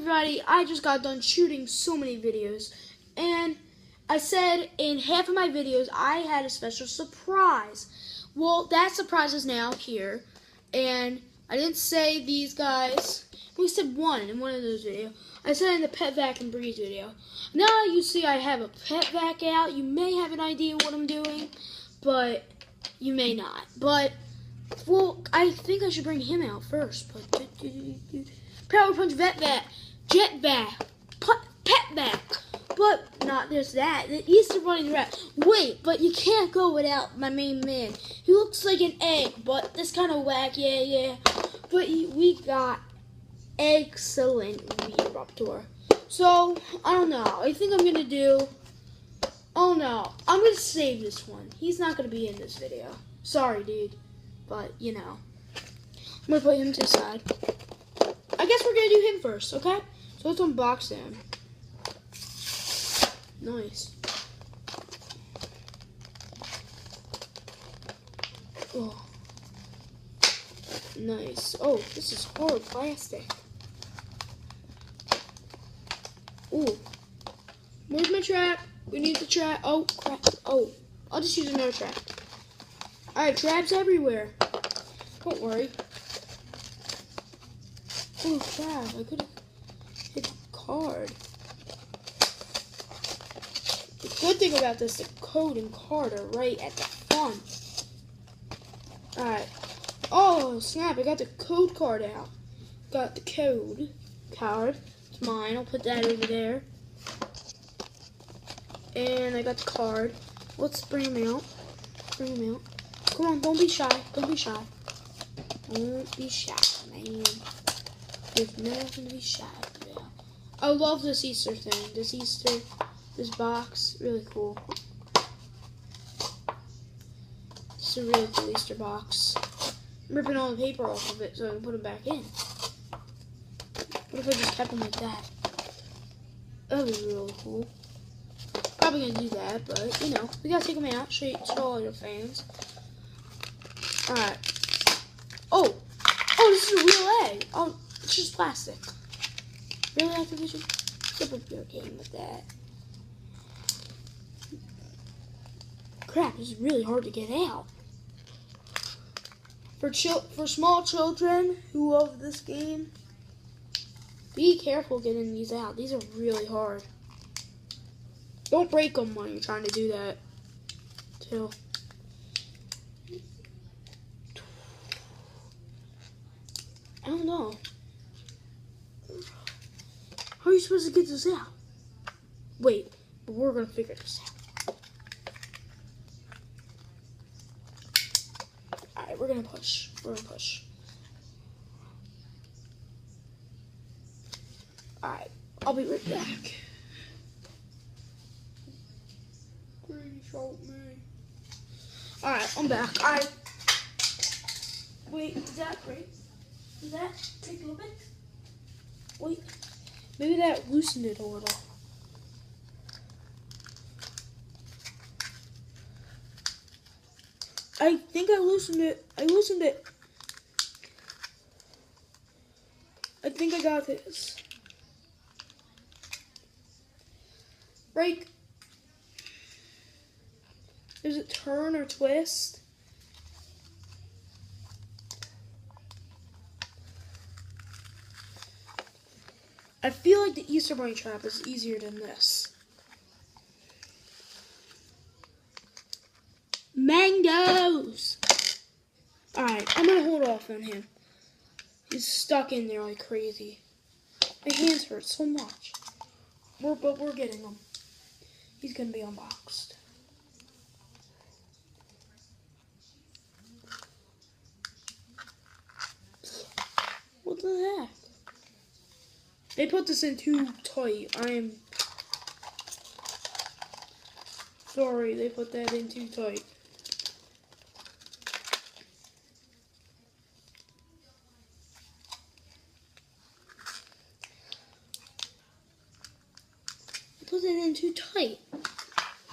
everybody, I just got done shooting so many videos, and I said in half of my videos I had a special surprise. Well, that surprise is now here, and I didn't say these guys. We said one in one of those videos. I said in the pet vac and breeze video. Now you see I have a pet vac out. You may have an idea what I'm doing, but you may not. But, well, I think I should bring him out first. But, Power Punch Vet Vac, Jet Vac, Pet Vac. But not just that. The Easter Bunny Rat. Wait, but you can't go without my main man. He looks like an egg, but this kind of whack, yeah. But we got excellent Raptor. So, I don't know. I think I'm going to do... Oh, no. I'm going to save this one. He's not going to be in this video. Sorry, dude. But, you know. I'm going to put him to the side. I guess we're going to do him first, okay? So, let's unbox him. Nice. Oh. Nice. Oh, this is hard plastic. Ooh. Where's my trap? We need the trap. Oh, crap. Oh, I'll just use another trap. Alright, traps everywhere. Don't worry. Oh, crap. I could have hit the card. The good thing about this, the code and card are right at the front. Alright. Oh, snap. I got the code card out. Got the code card. It's mine. I'll put that over there. And I got the card. Let's bring him out. Bring him out. Come on, don't be shy. Don't be shy. Don't be shy, man. There's nothing to be shy about. I love this Easter thing. This box, really cool. It's a really cool Easter box. I'm ripping all the paper off of it so I can put it back in. What if I just kept them like that? That would be really cool. Probably gonna do that, but you know, we gotta take them out, show all your fans. Alright. Oh, this is a real egg. Oh, it's just plastic. Really, Activision? Skip up your game with that. Crap, this is really hard to get out. For small children who love this game, be careful getting these out. These are really hard. Don't break them when you're trying to do that, too. I don't know. How are you supposed to get this out? Wait, but we're going to figure this out. Alright, we're going to push. Alright, I'll be right back. Alright, I'm back. Wait, is that great? Did that take a little bit? Wait, maybe that loosened it a little. I think I loosened it. I think I got this. Break. Does it turn or twist? I feel like the Easter Bunny trap is easier than this. Mangoes! Alright, I'm gonna hold off on him. He's stuck in there like crazy. My hands hurt so much. But we're getting him. He's gonna be unboxed. What the heck? They put this in too tight. I'm sorry, they put that in too tight. Put it in too tight.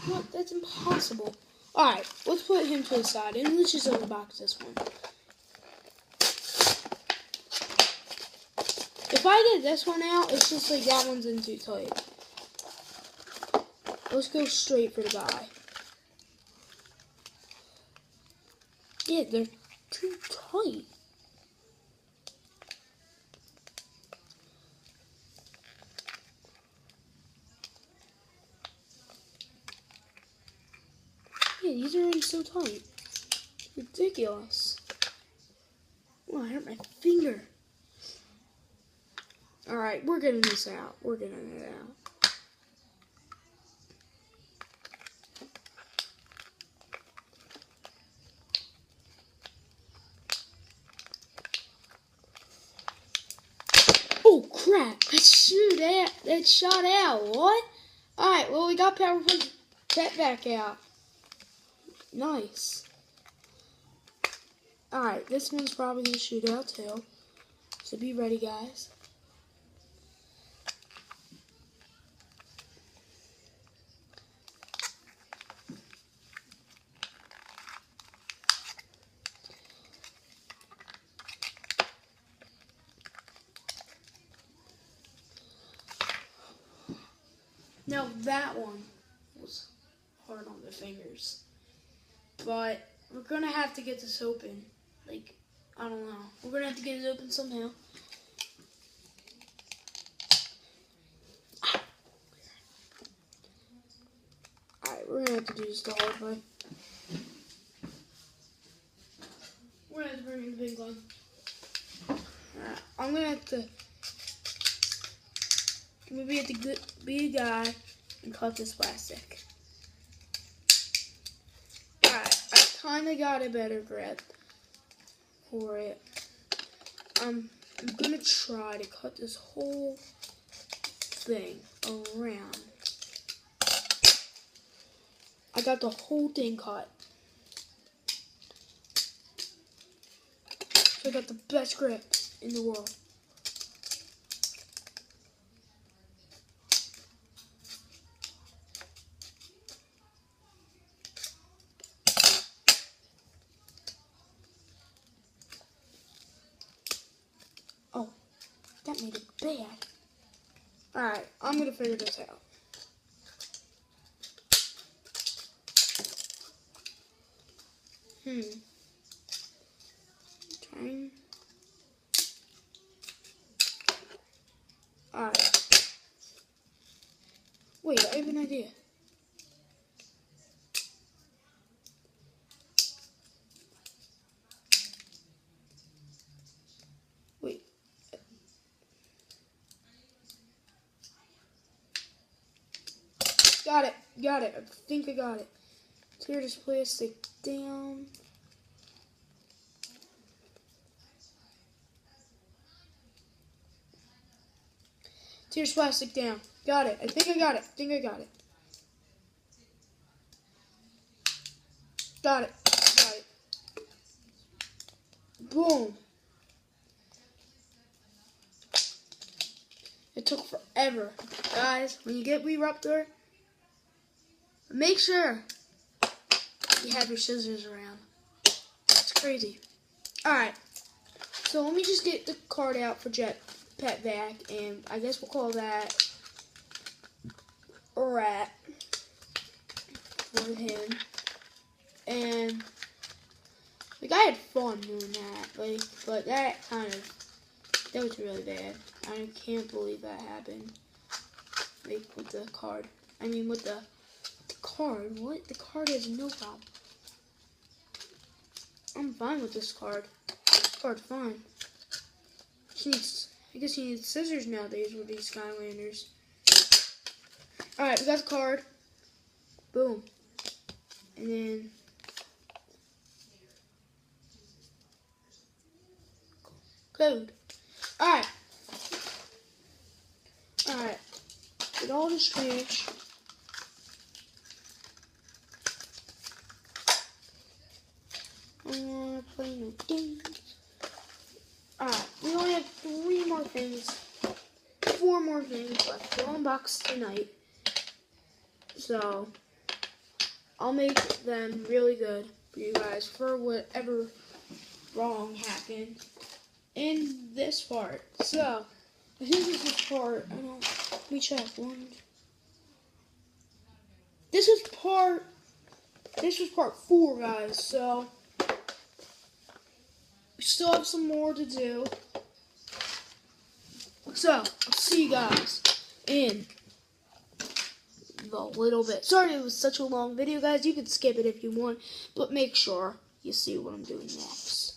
What? That's impossible. Alright, let's put him to the side and let's just unbox this one. The if I get this one out, it's just like that one's in too tight. Let's go straight for the guy. Yeah, they're too tight. Yeah, these are already so tight. Ridiculous. Oh, I hurt my finger. Alright, we're getting this out. We're getting it out. Oh crap! That shot out. What? Alright, well we got Power Punch that back out. Nice. Alright, this one's probably gonna shoot out too. So be ready, guys. Now that one was hard on the fingers. But we're gonna have to get this open. Like, I don't know. We're gonna have to get it open somehow. Alright, we're gonna have to do this the hard way. We're gonna have to bring in the big gun. Alright, I'm gonna have to be a guy and cut this plastic. Alright, I kinda got a better grip for it. I'm gonna try to cut this whole thing around. I got the whole thing cut. So I got the best grip in the world. Oh, that made it bad. Alright, I'm gonna figure this out. Okay. Alright. Wait, I have an idea. Wait. Got it. I think I got it. Tear this plastic down. Tear this plastic down. Got it. I think I got it. Got it. Boom. It took forever. Guys, when you get Weeruptor, make sure you have your scissors around. It's crazy. Alright. So let me just get the card out for Pet Vac, and I guess we'll call that Rat for him. And like I had fun doing that, but that was really bad. I can't believe that happened. Like with the card. I mean with the card. What? The card has no problem. I'm fine with this card. This card's fine. I guess you need scissors nowadays with these Skylanders. Alright, we got the card. Boom. And then code. Alright. Get all this trash. I don't want to play no games. Alright, we only have 4 more things left to unbox tonight. So, I'll make them really good for you guys for whatever wrong happened in this part. So, I think this is part, I don't, let me check, this was part 4, guys, so we still have some more to do. So, I'll see you guys in the little bit. Sorry it was such a long video, guys. You can skip it if you want, but make sure you see what I'm doing next.